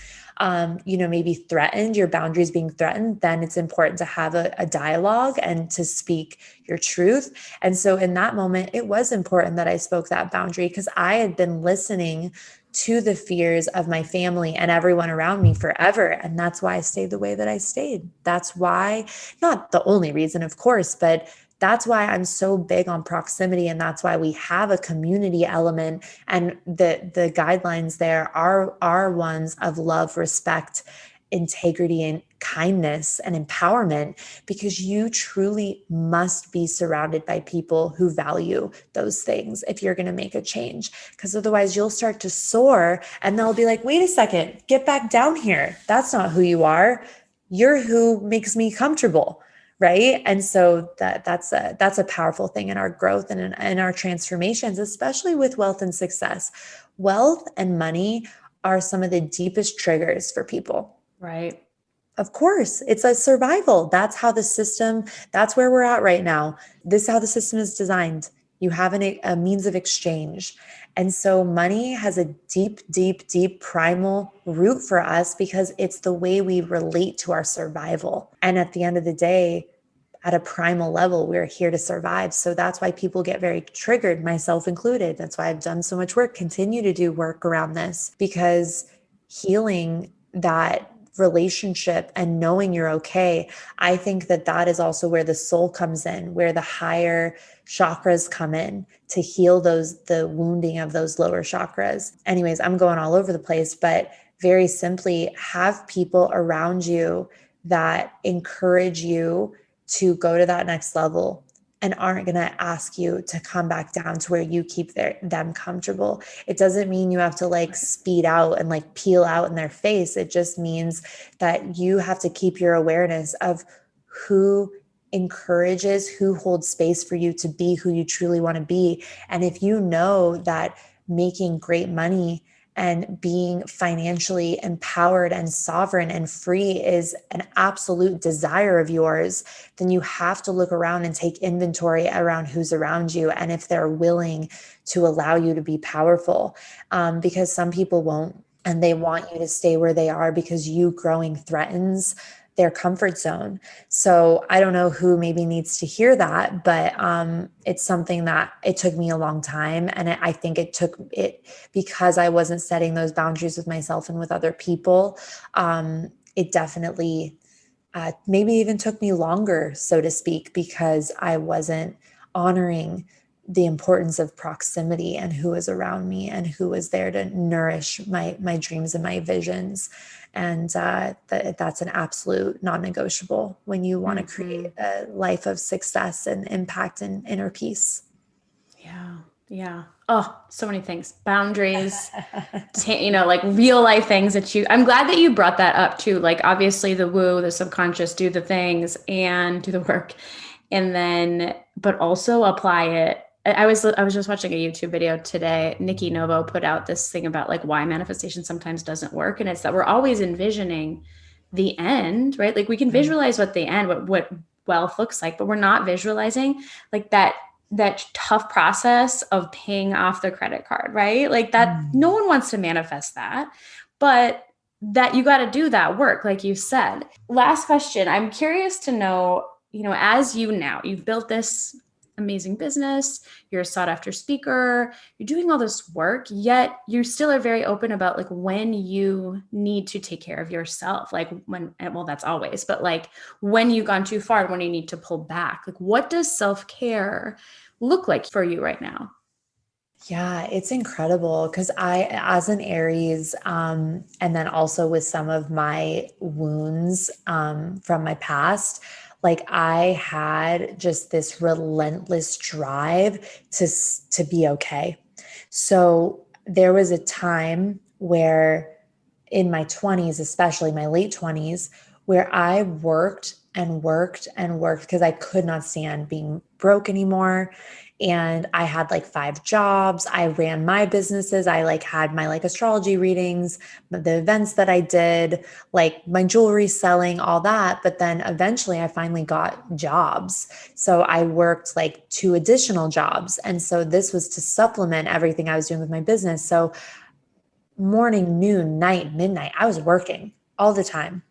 maybe threatened, your boundaries being threatened, then it's important to have a dialogue and to speak your truth. And so in that moment, it was important that I spoke that boundary, because I had been listening to the fears of my family and everyone around me forever. And that's why I stayed the way that I stayed. That's why, not the only reason, of course, but that's why I'm so big on proximity. And that's why we have a community element. And the guidelines there are ones of love, respect, integrity, and kindness and empowerment, because you truly must be surrounded by people who value those things if you're going to make a change. Because otherwise you'll start to soar and they'll be like, wait a second, get back down here. That's not who you are. You're who makes me comfortable. Right. And so that's a powerful thing in our growth and in our transformations, especially with wealth and success. Wealth and money are some of the deepest triggers for people. Right. Of course, it's a survival. That's where we're at right now. This is how the system is designed. You have a means of exchange. And so money has a deep, deep, deep primal root for us, because it's the way we relate to our survival. And at the end of the day, at a primal level, we're here to survive. So that's why people get very triggered, myself included. That's why I've done so much work, continue to do work around this, because healing that relationship and knowing you're okay, I think that is also where the soul comes in, where the higher chakras come in to heal the wounding of those lower chakras. Anyways, I'm going all over the place, but very simply, have people around you that encourage you to go to that next level and aren't going to ask you to come back down to where you keep them comfortable. It doesn't mean you have to like speed out and like peel out in their face. It just means that you have to keep your awareness of who encourages, who holds space for you to be who you truly want to be. And if you know that making great money and being financially empowered and sovereign and free is an absolute desire of yours, then you have to look around and take inventory around who's around you and if they're willing to allow you to be powerful. Because some people won't, and they want you to stay where they are because you growing threatens their comfort zone. So I don't know who maybe needs to hear that, but it's something that it took me a long time. And I think it took it because I wasn't setting those boundaries with myself and with other people. it definitely maybe even took me longer, so to speak, because I wasn't honoring the importance of proximity and who was around me and who was there to nourish my dreams and my visions. And that's an absolute non-negotiable when you want to create a life of success and impact and inner peace. Yeah. Yeah. Oh, so many things. Boundaries, like real life things I'm glad that you brought that up too. Like obviously the woo, the subconscious, do the things and do the work. And then, but also apply it. I was just watching a YouTube video today. Nikki Novo put out this thing about like why manifestation sometimes doesn't work. And it's that we're always envisioning the end, right? Like we can visualize what the end, what wealth looks like, but we're not visualizing like that tough process of paying off the credit card, right? Like that, no one wants to manifest that, but that you got to do that work, like you said. Last question. I'm curious to know, as you've built this amazing business, you're a sought after speaker, you're doing all this work, yet you still are very open about like when you need to take care of yourself. Like that's always, but like when you've gone too far, when you need to pull back, like what does self-care look like for you right now? Yeah, it's incredible because as an Aries, and then also with some of my wounds from my past, like I had just this relentless drive to be okay. So there was a time where in my 20s, especially my late 20s, where I worked and worked and worked because I could not stand being broke anymore. And I had like 5 jobs. I ran my businesses. I like had my like astrology readings, the events that I did, like my jewelry selling, all that. But then eventually I finally got jobs. So I worked like 2 additional jobs. And so this was to supplement everything I was doing with my business. So morning, noon, night, midnight, I was working all the time.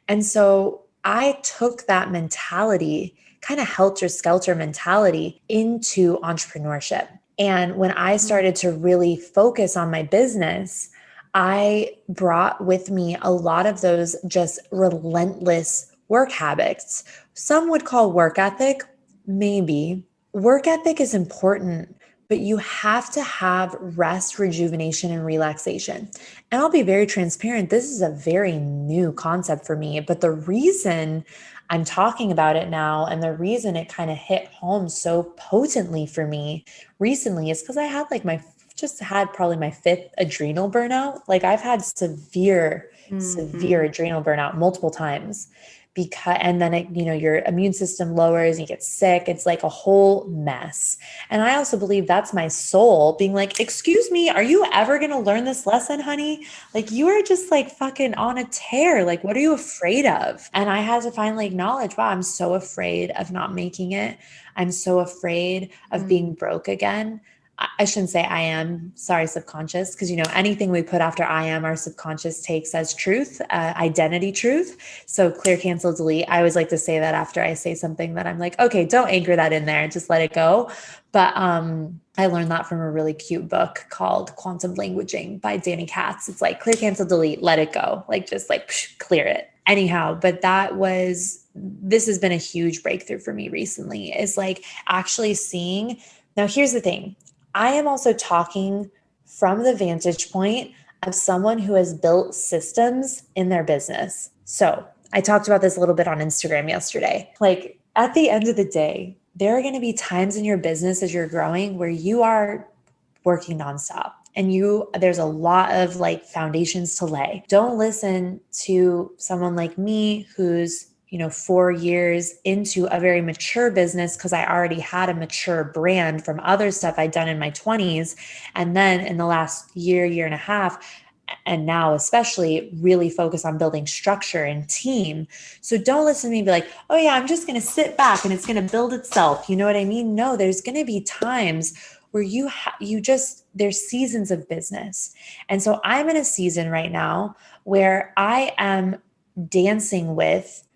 And so I took that mentality, kind of helter skelter mentality, into entrepreneurship. And when I started to really focus on my business, I brought with me a lot of those just relentless work habits. Some would call work ethic, maybe. Work ethic is important, but you have to have rest, rejuvenation, and relaxation. And I'll be very transparent. This is a very new concept for me, but the reason I'm talking about it now and the reason it kind of hit home so potently for me recently is because I had like just had probably my 5th adrenal burnout. Like I've had severe adrenal burnout multiple times and then your immune system lowers and you get sick. It's like a whole mess. And I also believe that's my soul being like, excuse me, are you ever going to learn this lesson, honey? Like you are just like fucking on a tear. Like, what are you afraid of? And I had to finally acknowledge, wow, I'm so afraid of not making it. I'm so afraid of being broke again. I shouldn't say I am, sorry, subconscious, because anything we put after I am, our subconscious takes as truth, identity truth. So clear, cancel, delete. I always like to say that after I say something that I'm like, okay, don't anchor that in there, just let it go. But I learned that from a really cute book called Quantum Languaging by Danny Katz. It's like clear, cancel, delete, let it go, like just like clear it. Anyhow, but this has been a huge breakthrough for me recently, is like actually seeing. Now, here's the thing. I am also talking from the vantage point of someone who has built systems in their business. So I talked about this a little bit on Instagram yesterday. Like at the end of the day, there are going to be times in your business as you're growing where you are working nonstop and there's a lot of like foundations to lay. Don't listen to someone like me who's 4 years into a very mature business because I already had a mature brand from other stuff I'd done in my 20s. And then in the last year and a half, and now especially really focus on building structure and team. So don't listen to me and be like, oh yeah, I'm just going to sit back and it's going to build itself. You know what I mean? No, there's going to be times where there's seasons of business. And so I'm in a season right now where I am dancing with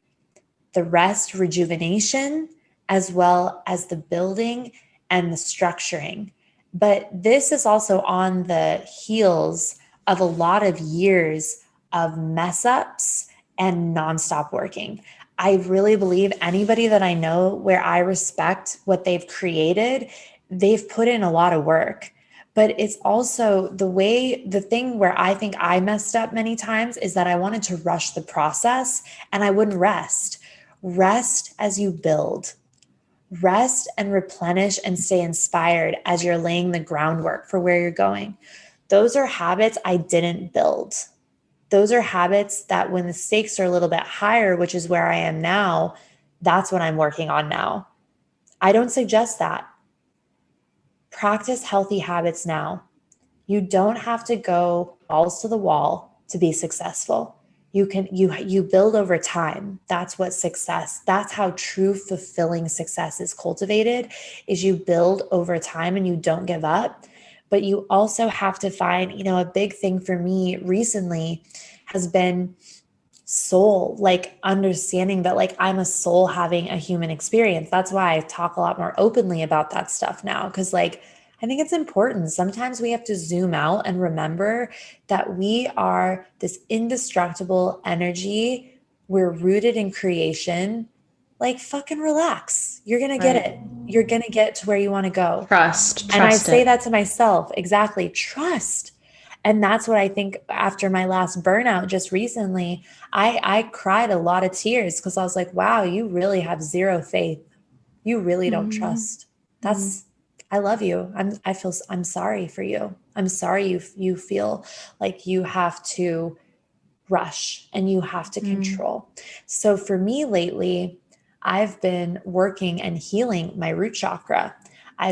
the rest, rejuvenation, as well as the building and the structuring. But this is also on the heels of a lot of years of mess ups and nonstop working. I really believe anybody that I know where I respect what they've created, they've put in a lot of work. But it's also the thing where I think I messed up many times is that I wanted to rush the process and I wouldn't rest. Rest as you build. Rest and replenish and stay inspired as you're laying the groundwork for where you're going. Those are habits I didn't build. Those are habits that when the stakes are a little bit higher, which is where I am now, that's what I'm working on now. I don't suggest that. Practice healthy habits now. You don't have to go balls to the wall to be successful. You build over time. That's what success. That's how true fulfilling success is cultivated, is you build over time and you don't give up. But you also have to find, a big thing for me recently has been soul, like understanding that like I'm a soul having a human experience. That's why I talk a lot more openly about that stuff now, because like I think it's important. Sometimes we have to zoom out and remember that we are this indestructible energy. We're rooted in creation. Like fucking relax. You're going to get it. You're going to get to where you want to go. Trust And I say it. that to myself. Exactly. Trust. And that's what I think after my last burnout just recently, I cried a lot of tears because I was like, wow, you really have zero faith. You really don't trust. I love you. I'm sorry for you. I'm sorry you feel like you have to rush and you have to control. So for me lately, I've been working and healing my root chakra. I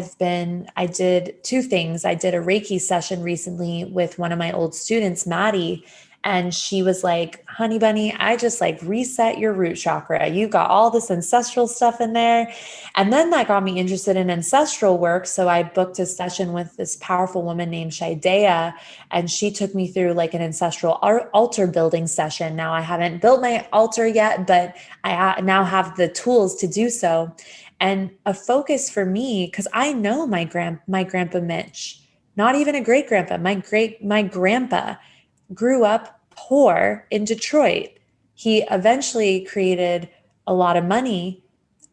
did two things. I did a Reiki session recently with one of my old students, Maddie, and she was like, honey bunny, I just like reset your root chakra. You got all this ancestral stuff in there. And then that got me interested in ancestral work. So I booked a session with this powerful woman named Shaidea, and she took me through like an ancestral altar building session. Now I haven't built my altar yet, but I now have the tools to do so. And a focus for me, because I know my grandpa Mitch, not even a great grandpa, my grandpa grew up poor in Detroit. He eventually created a lot of money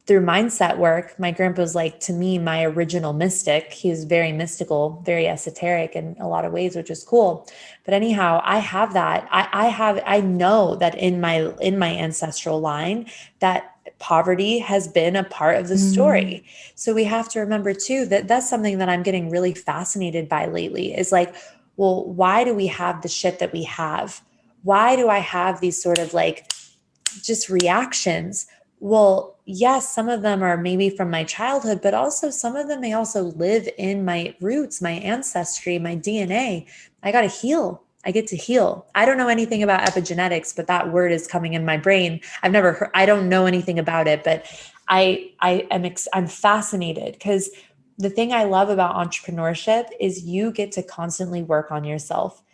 through mindset work. My grandpa's like, to me, my original mystic. He was very mystical, very esoteric in a lot of ways, which is cool. But anyhow, I have that. I know that in my ancestral line that poverty has been a part of the story. So we have to remember too that that's something that I'm getting really fascinated by lately is like, well, why do we have the shit that we have? Why do I have these sort of like just reactions? Well, yes, some of them are maybe from my childhood, but also some of them may also live in my roots, my ancestry, my DNA. I got to heal. I get to heal. I don't know anything about epigenetics, but that word is coming in my brain. I don't know anything about it, but I'm fascinated because the thing I love about entrepreneurship is you get to constantly work on yourself.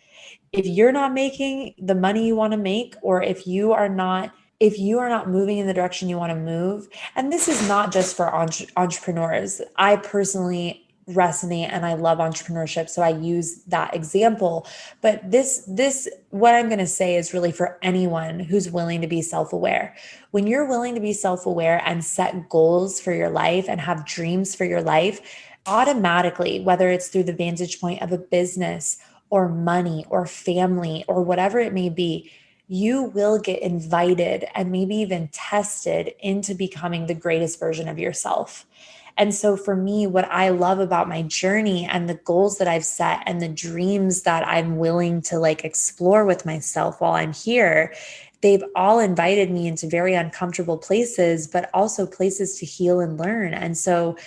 If you're not making the money you want to make, or if you are not moving in the direction you want to move, and this is not just for entrepreneurs. I personally resonate and I love entrepreneurship, so I use that example. But this what I'm going to say is really for anyone who's willing to be self-aware. When you're willing to be self-aware and set goals for your life and have dreams for your life, automatically, whether it's through the vantage point of a business or money or family or whatever it may be, you will get invited and maybe even tested into becoming the greatest version of yourself. And so for me, what I love about my journey and the goals that I've set and the dreams that I'm willing to like explore with myself while I'm here, they've all invited me into very uncomfortable places, but also places to heal and learn. And so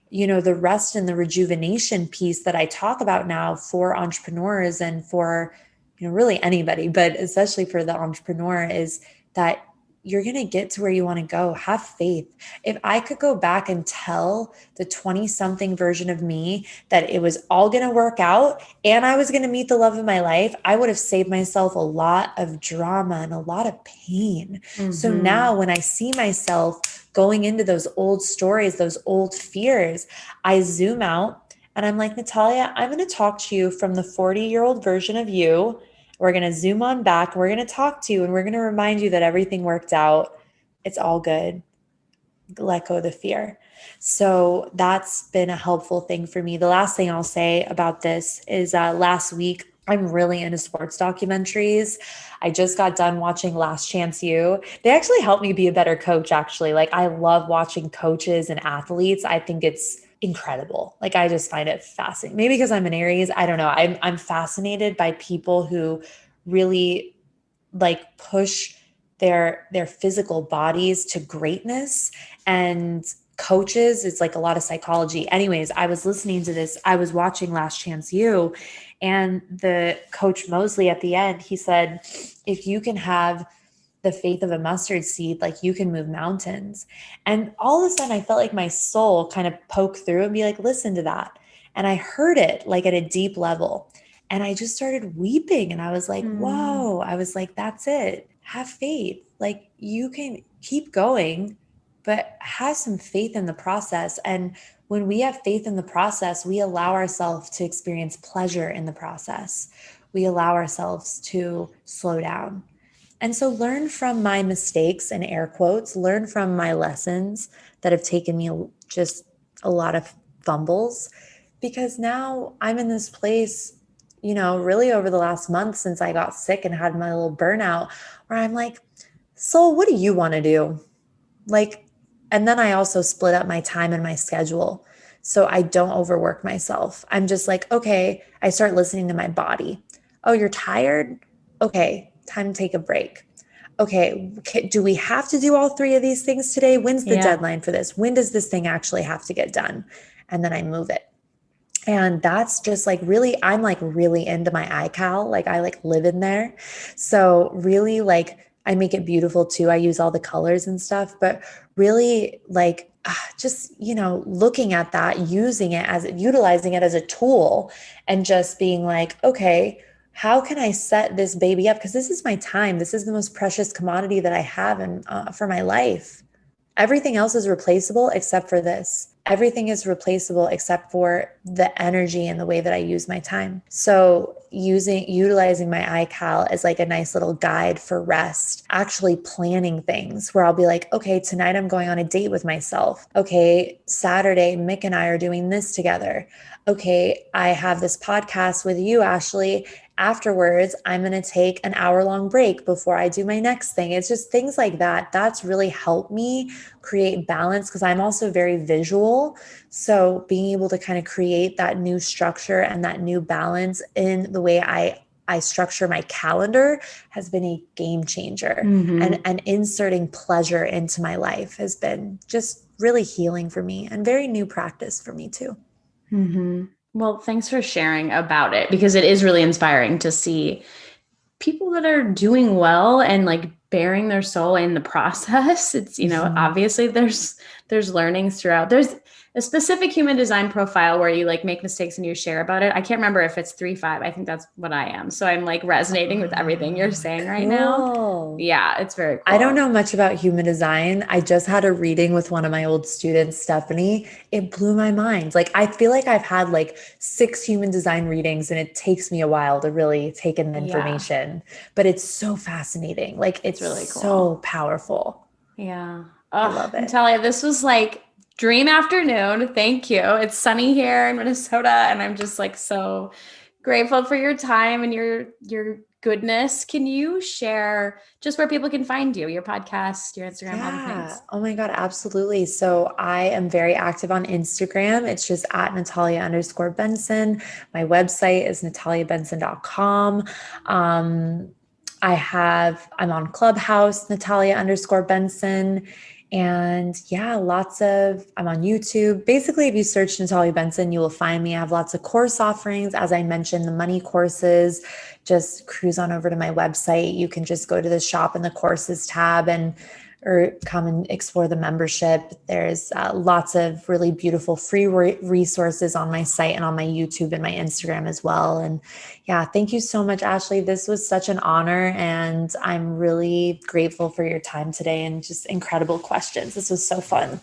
the rest and the rejuvenation piece that I talk about now for entrepreneurs and for, really anybody, but especially for the entrepreneur, is that you're going to get to where you want to go. Have faith. If I could go back and tell the 20 something version of me that it was all going to work out and I was going to meet the love of my life, I would have saved myself a lot of drama and a lot of pain. So now when I see myself going into those old stories, those old fears, I zoom out and I'm like, Natalia, I'm going to talk to you from the 40-year-old version of you. We're going to Zoom on back. We're going to talk to you and we're going to remind you that everything worked out. It's all good. Let go of the fear. So that's been a helpful thing for me. The last thing I'll say about this is last week, I'm really into sports documentaries. I just got done watching Last Chance U. They actually helped me be a better coach, actually. Like, I love watching coaches and athletes. I think it's incredible. Like, I just find it fascinating. Maybe because I'm an Aries. I don't know. I'm fascinated by people who really like push their physical bodies to greatness. And coaches, it's like a lot of psychology. Anyways, I was listening to this. I was watching Last Chance U, and the coach Mosley at the end, he said, if you can have the faith of a mustard seed, like, you can move mountains. And all of a sudden I felt like my soul kind of poke through and be like, listen to that. And I heard it like at a deep level. And I just started weeping. And I was like, whoa, I was like, that's it. Have faith. Like, you can keep going, but have some faith in the process. And when we have faith in the process, we allow ourselves to experience pleasure in the process. We allow ourselves to slow down. And so learn from my mistakes, and air quotes, learn from my lessons that have taken me just a lot of fumbles, because now I'm in this place, really over the last month since I got sick and had my little burnout, where I'm like, Soul, what do you want to do? Like, and then I also split up my time and my schedule so I don't overwork myself. I'm just like, okay, I start listening to my body. Oh, you're tired? Okay, time to take a break. Okay, do we have to do all three of these things today? When's the deadline for this? When does this thing actually have to get done? And then I move it. And that's just like, really, I'm like really into my iCal. Like, I like live in there. So really, like, I make it beautiful too. I use all the colors and stuff, but really, like, just, looking at that, utilizing it as a tool, and just being like, okay, how can I set this baby up? Because this is my time. This is the most precious commodity that I have for my life. Everything else is replaceable except for this. Everything is replaceable except for the energy and the way that I use my time. So utilizing my iCal as like a nice little guide for rest, actually planning things where I'll be like, okay, tonight I'm going on a date with myself. Okay, Saturday, Mick and I are doing this together. Okay, I have this podcast with you, Ashley. Afterwards, I'm going to take an hour-long break before I do my next thing. It's just things like that. That's really helped me create balance, because I'm also very visual. So being able to kind of create that new structure and that new balance in the way I structure my calendar has been a game changer. And inserting pleasure into my life has been just really healing for me, and very new practice for me too. Well, thanks for sharing about it, because it is really inspiring to see people that are doing well and like bearing their soul in the process. It's, obviously there's learnings throughout. There's a specific human design profile where you like make mistakes and you share about it. I can't remember if it's 3-5. I think that's what I am. So I'm like resonating with everything you're saying right now. Yeah, it's very cool. I don't know much about human design. I just had a reading with one of my old students, Stephanie. It blew my mind. Like, I feel like I've had like 6 human design readings, and it takes me a while to really take in the information, but it's so fascinating. Like, it's really cool. So powerful. Yeah. I love it. Natalia, this was like dream afternoon. Thank you. It's sunny here in Minnesota, and I'm just like so grateful for your time and your goodness. Can you share just where people can find you, your podcast, your Instagram, all the things? Oh my God, absolutely. So I am very active on Instagram. It's just at Natalia_Benson. My website is nataliabenson.com. I'm on Clubhouse, Natalia_Benson. And yeah, I'm on YouTube. Basically, if you search Natalia Benson, you will find me. I have lots of course offerings. As I mentioned, the money courses, just cruise on over to my website. You can just go to the shop in the courses tab or come and explore the membership. There's lots of really beautiful free resources on my site and on my YouTube and my Instagram as well. And yeah, thank you so much, Ashley. This was such an honor, and I'm really grateful for your time today and just incredible questions. This was so fun.